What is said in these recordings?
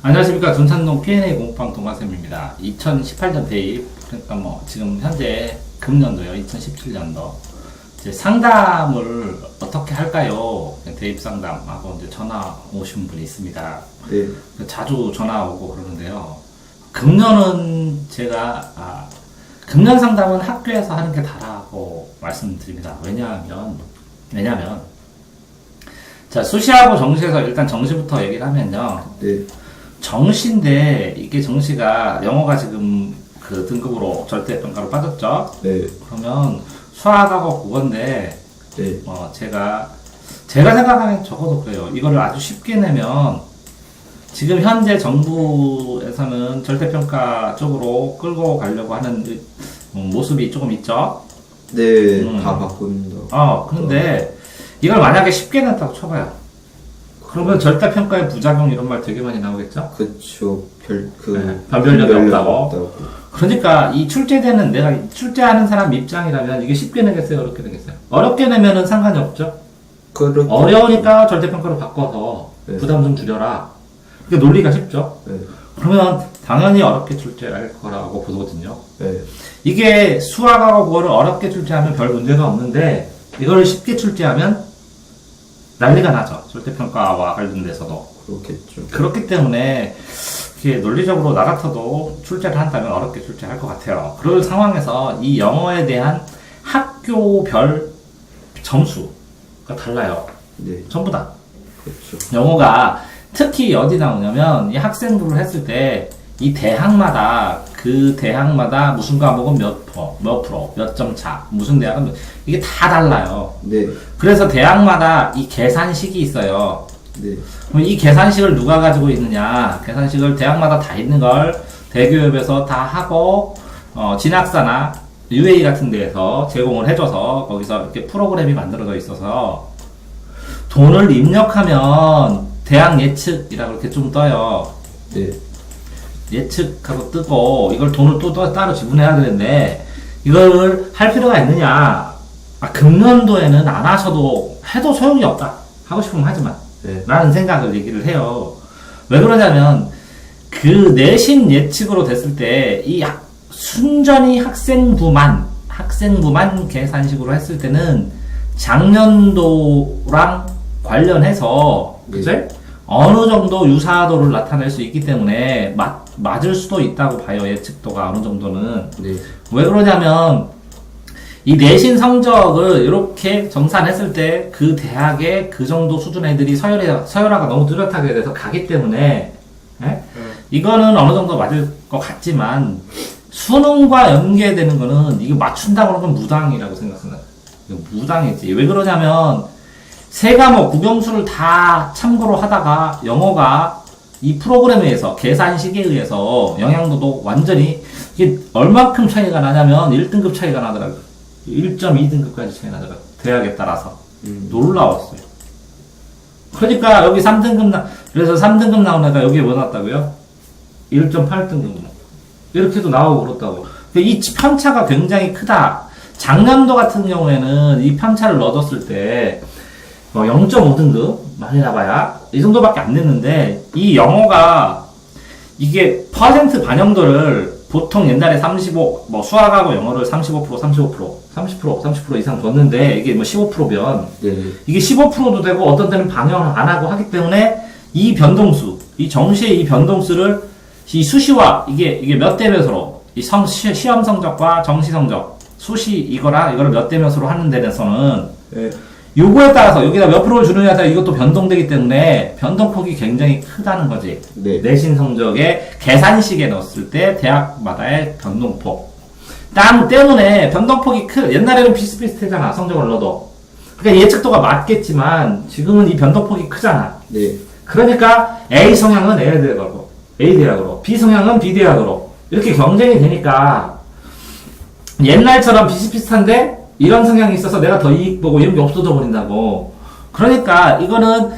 안녕하십니까. 둔산동 P&A 공부방 동아쌤입니다. 2018년 대입, 그러니까 뭐 지금 현재 금년도요, 2017년도 이제 상담을 어떻게 할까요? 대입 상담하고 이제 전화 오신 분이 있습니다. 네. 자주 전화 오고 그러는데요. 금년은 제가 금년 상담은 학교에서 하는 게 다라고 말씀드립니다. 왜냐하면 자, 수시하고 정시에서 일단 정시부터 얘기를 하면요. 네. 정시인데 이게 정시가 영어가 지금 그 등급으로 절대평가로 빠졌죠. 네. 그러면 수학하고 국어인데 네. 제가 생각하기엔 적어도 그래요. 이거를 아주 쉽게 내면 지금 현재 정부에서는 절대평가 쪽으로 끌고 가려고 하는 모습이 조금 있죠. 네. 다 바꾼다. 근데 이걸 만약에 쉽게 냈다고 쳐봐요. 그러면 절대평가의 부작용 이런 말 되게 많이 나오겠죠? 그쵸. 변별력이 없다고. 그러니까 이 출제되는 내가 출제하는 사람 입장이라면 이게 쉽게 내겠어요? 어렵게 내겠어요? 어렵게 내면은 상관이 없죠? 그렇죠. 어려우니까 절대평가로 바꿔서 네. 부담 좀 줄여라. 이게 논리가 쉽죠? 네. 그러면 당연히 어렵게 출제할 거라고 보거든요. 네. 이게 수학하고 그거를 어렵게 출제하면 별 문제가 없는데 이걸 쉽게 출제하면 난리가 나죠. 절대평가와 관련돼서도. 그렇겠죠. 그렇기 때문에 이게 논리적으로 나 같아도 출제를 한다면 어렵게 출제할 것 같아요. 그럴 상황에서 이 영어에 대한 학교별 점수가 달라요. 네. 전부 다. 그렇죠. 영어가 특히 어디 나오냐면 이 학생부를 했을 때 이 대학마다 그 대학마다 무슨 과목은 몇 프로, 몇 점 차, 무슨 대학은 이게 다 달라요. 네. 그래서 대학마다 이 계산식이 있어요. 네. 그럼 이 계산식을 누가 가지고 있느냐? 계산식을 대학마다 다 있는 걸 대교협에서 다 하고 진학사나 UA 같은 데에서 제공을 해줘서 거기서 이렇게 프로그램이 만들어져 있어서 돈을 입력하면 대학 예측이라고 이렇게 좀 떠요. 네. 예측하고 뜨고 이걸 돈을 또 따로 지분해야 되는데 이걸 할 필요가 있느냐? 금년도에는 안 하셔도 해도 소용이 없다. 하고 싶으면 하지만 네. 라는 생각을 얘기를 해요. 왜 그러냐면 그 내신 예측으로 됐을 때 이 순전히 학생부만 계산식으로 했을 때는 작년도랑 관련해서 네. 그치? 어느 정도 유사도를 나타낼 수 있기 때문에 맞을 수도 있다고 봐요. 예측도가 어느 정도는. 네. 왜 그러냐면 이 내신 성적을 이렇게 정산했을 때 그 대학의 그 정도 수준 애들이 서열화가 너무 뚜렷하게 돼서 가기 때문에 이거는 어느 정도 맞을 것 같지만 수능과 연계되는 거는 이거 맞춘다고 하는 건 무당이라고 생각합니다. 이거 무당이지. 왜 그러냐면 세 과목 국영수를 다 참고로 하다가 영어가 이 프로그램에 의해서 계산식에 의해서 영향도도 완전히 이게 얼만큼 차이가 나냐면 1등급 차이가 나더라고요. 1.2등급까지 차이 나더라고요. 대학에 따라서. 놀라웠어요. 그러니까 여기 3등급 그래서 3등급 나온 애가 여기에 뭐 나왔다고요? 1.8등급. 이렇게도 나오고 그렇다고. 이 편차가 굉장히 크다. 작년도 같은 경우에는 이 편차를 넣어줬을 때 0.5등급 많이 나봐야 이 정도밖에 안 됐는데 이 영어가 이게 퍼센트 반영도를 보통 옛날에 35 수학하고 영어를 30% 이상 줬는데 이게 15%면 네. 이게 15%도 되고 어떤 때는 반영을 안 하고 하기 때문에 이 변동수 이 정시의 이 변동수를 이 수시와 이게 몇 대 몇으로 이 시험 성적과 정시 성적 수시 이거를 몇 대 몇으로 하는 데 대해서는 네. 요거에 따라서 여기다 몇 프로를 주느냐에 따라 이것도 변동되기 때문에 변동폭이 굉장히 크다는 거지. 네. 내신 성적에 계산식에 넣었을 때 대학마다의 변동폭. 때문에 변동폭이 옛날에는 비슷비슷했잖아. 성적을 넣어도. 그러니까 예측도가 맞겠지만 지금은 이 변동폭이 크잖아. 네. 그러니까 A 성향은 A 대학으로, B 성향은 B 대학으로 이렇게 경쟁이 되니까 옛날처럼 비슷비슷한데 이런 성향이 있어서 내가 더 이익 보고 이런 게 없어져 버린다고. 그러니까 이거는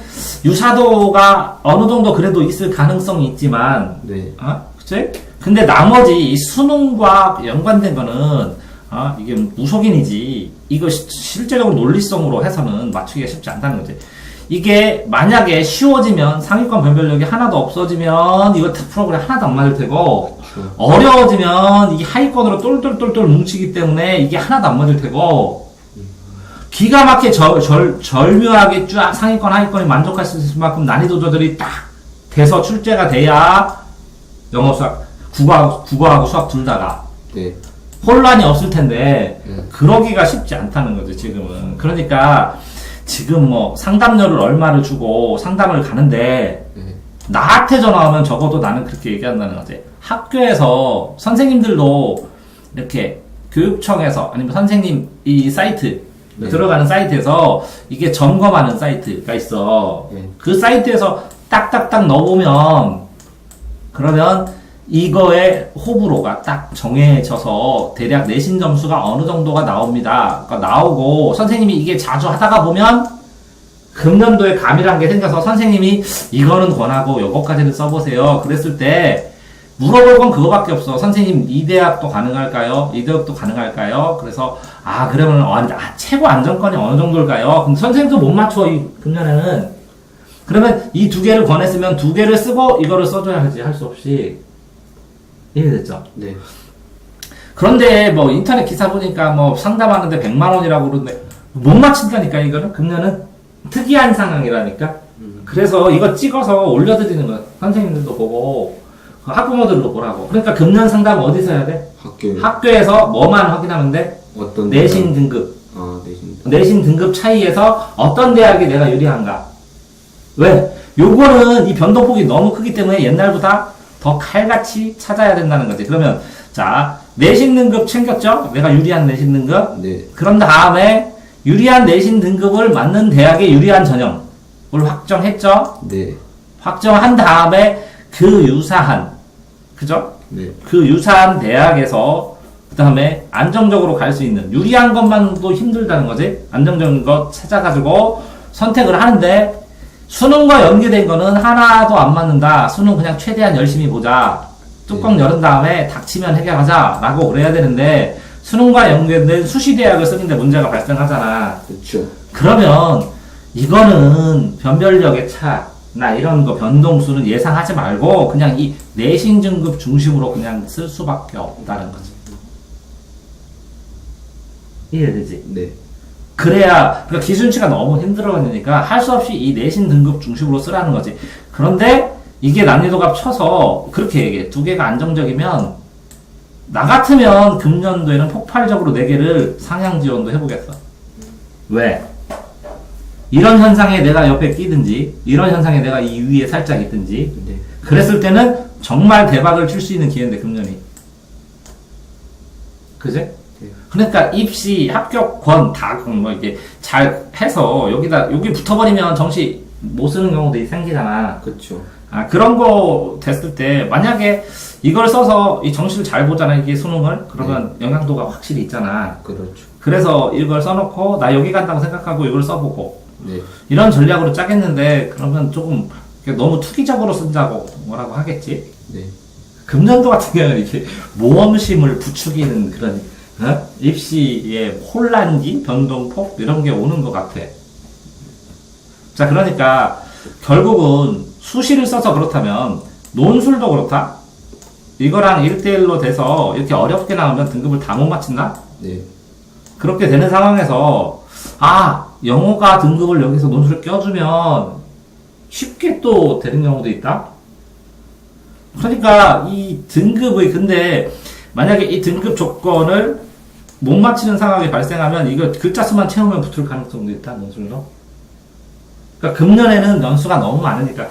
유사도가 어느 정도 그래도 있을 가능성이 있지만, 네. 그치? 근데 나머지 이 수능과 연관된 거는, 이게 무속인이지. 이거 실제적으로 논리성으로 해서는 맞추기가 쉽지 않다는 거지. 이게 만약에 쉬워지면 상위권 변별력이 하나도 없어지면 이거 프로그램 하나도 안 맞을 테고 그렇죠. 어려워지면 이게 하위권으로 똘똘똘똘 뭉치기 때문에 이게 하나도 안 맞을 테고 기가 막히게 절묘하게 쫙 상위권 하위권이 만족할 수 있을 만큼 난이도 조절이 딱 돼서 출제가 돼야 영어 수학 국어하고 수학 둘 다가 네. 혼란이 없을 텐데 그러기가 쉽지 않다는 거죠 지금은. 그러니까 지금 뭐 상담료를 얼마를 주고 상담을 가는데 네. 나한테 전화 오면 적어도 나는 그렇게 얘기한다는 거지. 학교에서 선생님들도 이렇게 교육청에서 아니면 선생님 이 사이트 네. 들어가는 사이트에서 이게 점검하는 사이트가 있어. 네. 그 사이트에서 딱딱딱 넣어보면 그러면 이거의 호불호가 딱 정해져서 대략 내신 점수가 어느 정도가 나옵니다. 그러니까 나오고 선생님이 이게 자주 하다가 보면 금년도에 감이란 게 생겨서 선생님이 이거는 권하고 요거까지는 써보세요. 그랬을 때 물어볼 건 그거밖에 없어. 선생님 이 대학도 가능할까요? 이 대학도 가능할까요? 그래서 그러면 최고 안정권이 어느 정도일까요? 근데 선생님도 못 맞춰 이 금년에는. 그러면 이 두 개를 권했으면 두 개를 쓰고 이거를 써줘야 하지. 할 수 없이. 이해됐죠? 네. 그런데 뭐 인터넷 기사 보니까 뭐 상담하는데 100만 원이라고 그러는데 못 맞춘다니까 이거는 금년은 특이한 상황이라니까. 그래서 이거 찍어서 올려드리는 거야. 선생님들도 보고 학부모들도 보라고. 그러니까 금년 상담 어디서 해야 돼? 학교에서 뭐만 확인하면 돼? 어떤 내신 등급. 내신 등급 차이에서 어떤 대학이 내가 유리한가? 왜? 요거는 이 변동폭이 너무 크기 때문에 옛날보다 더 칼같이 찾아야 된다는 거지. 그러면 자 내신 등급 챙겼죠? 내가 유리한 내신 등급. 네. 그런 다음에 유리한 내신 등급을 맞는 대학의 유리한 전형을 확정했죠? 네. 확정한 다음에 그 유사한 그죠? 네. 그 유사한 대학에서 그 다음에 안정적으로 갈 수 있는 유리한 것만도 힘들다는 거지. 안정적인 것 찾아가지고 선택을 하는데 수능과 연계된 거는 하나도 안 맞는다. 수능 그냥 최대한 열심히 보자. 뚜껑 열은 다음에 닥치면 해결하자. 라고 그래야 되는데 수능과 연계된 수시대학을 쓰는데 문제가 발생하잖아. 그렇죠. 그러면 이거는 변별력의 차나 이런 거 변동수는 예상하지 말고 그냥 이 내신 등급 중심으로 그냥 쓸 수밖에 없다는 거지. 이해되지? 네. 그래야 그러니까 기준치가 너무 힘들어지니까 할 수 없이 이 내신 등급 중심으로 쓰라는 거지. 그런데 이게 난이도가 쳐서 그렇게 얘기해. 두 개가 안정적이면 나 같으면 금년도에는 폭발적으로 4개를 상향 지원도 해보겠어. 왜? 이런 현상에 내가 옆에 끼든지 이런 현상에 내가 이 위에 살짝 있든지 네. 그랬을 때는 정말 대박을 칠 수 있는 기회인데 금년이. 그지? 그러니까 입시 합격권 다 뭐 이게 잘 해서 여기 붙어버리면 정시 못 쓰는 경우도 생기잖아. 그렇죠. 그런 거 됐을 때 만약에 이걸 써서 이 정시를 잘 보잖아 이게 수능을. 그러면 영향도가 확실히 있잖아. 그렇죠. 그래서 이걸 써놓고 나 여기 간다고 생각하고 이걸 써보고 네. 이런 전략으로 짜겠는데 그러면 조금 너무 투기적으로 쓴다고 뭐라고 하겠지. 네. 금년도 같은 경우는 이렇게 모험심을 부추기는 그런 입시의 혼란기, 변동폭 이런 게 오는 것 같아. 자, 그러니까 결국은 수시를 써서 그렇다면 논술도 그렇다. 이거랑 1대1로 돼서 이렇게 어렵게 나오면 등급을 다 못 맞춘다. 네. 그렇게 되는 상황에서 영어가 등급을 여기서 논술을 껴주면 쉽게 또 되는 경우도 있다. 그러니까 이 등급의 근데 만약에 이 등급 조건을 못 맞히는 상황이 발생하면 이거 글자 수만 채우면 붙을 가능성도 있다. 논술로. 그러니까 금년에는 연수가 너무 많으니까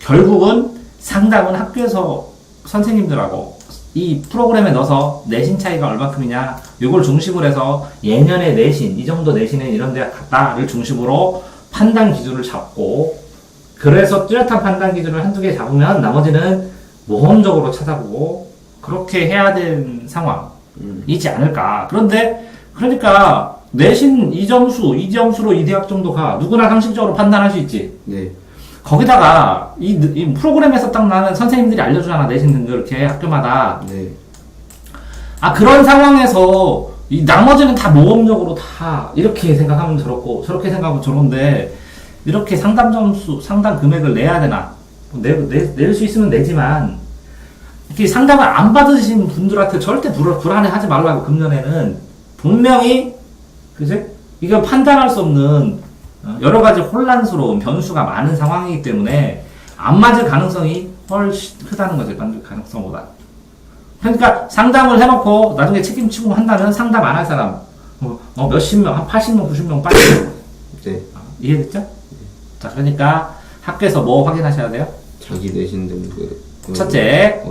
결국은 상담은 학교에서 선생님들하고 이 프로그램에 넣어서 내신 차이가 얼마큼이냐 이걸 중심으로 해서 예년의 내신 이 정도 내신은 이런 대학 갔다를 중심으로 판단 기준을 잡고 그래서 뚜렷한 판단 기준을 한두 개 잡으면 나머지는 모험적으로 찾아보고 그렇게 해야 되는 상황이지 않을까. 그러니까 내신 이 점수로 이 대학 정도 가 누구나 상식적으로 판단할 수 있지. 네. 거기다가 이 프로그램에서 딱 나는 선생님들이 알려주잖아. 내신 등급 이렇게 학교마다. 네. 그런 상황에서 이 나머지는 다 모험적으로 다 이렇게 생각하면 저렇고 저렇게 생각하면 저런데 이렇게 상담 점수, 상담 금액을 내야 되나? 낼 수 있으면 내지만, 이렇게 상담을 안 받으신 분들한테 절대 불안해 하지 말라고, 금년에는. 분명히, 그지? 이거 판단할 수 없는, 여러 가지 혼란스러운 변수가 많은 상황이기 때문에, 안 맞을 가능성이 훨씬 크다는 거지, 맞을 가능성보다. 그러니까 상담을 해놓고 나중에 책임지고 한다면 상담 안 할 사람, 몇십 명, 한 80명, 90명 빠져. 네. 이해됐죠? 자, 그러니까 학교에서 뭐 확인하셔야 돼요? 자기 내신 등급. 첫째,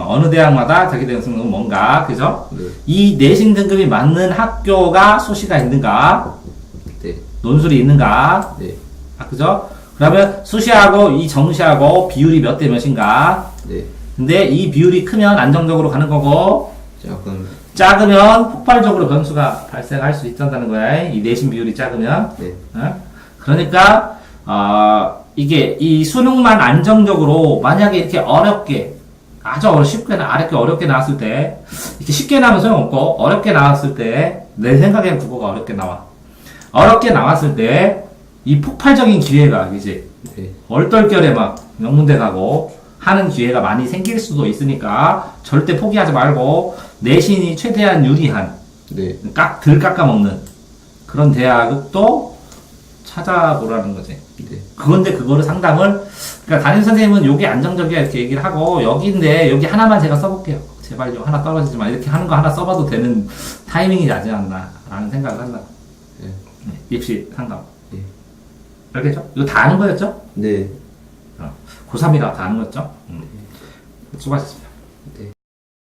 어느 대학마다 자기 내신 등급은 뭔가, 그죠? 네. 이 내신 등급이 맞는 학교가 수시가 있는가? 네. 논술이 있는가? 네. 그죠? 그러면 수시하고 이 정시하고 비율이 몇 대 몇인가? 네. 근데 이 비율이 크면 안정적으로 가는 거고, 작으면 폭발적으로 변수가 발생할 수 있다는 거야. 이 내신 비율이 작으면. 네. 그러니까, 이게, 이 수능만 안정적으로, 만약에 이렇게 어렵게, 쉽게 어렵게 나왔을 때, 이렇게 쉽게 나오면 소용없고, 어렵게 나왔을 때, 내 생각엔 국어가 어렵게 나와. 어렵게 나왔을 때, 이 폭발적인 기회가, 이제, 네. 얼떨결에 막, 명문대 가고, 하는 기회가 많이 생길 수도 있으니까, 절대 포기하지 말고, 내신이 최대한 유리한, 네. 덜 깎아먹는, 그런 대학도 찾아보라는 거지. 네. 그건데 그거를 상담을, 그러니까 담임 선생님은 요게 안정적이야 이렇게 얘기를 하고, 여기인데 여기 하나만 제가 써볼게요. 제발 요 하나 떨어지지만 이렇게 하는 거 하나 써봐도 되는 타이밍이 나지 않나 라는 생각을 한다. 네. 입시 상담. 네. 알겠죠? 이거 다 아는 거였죠? 네. 고3이라 다 아는 거였죠? 수고하셨습니다. 네.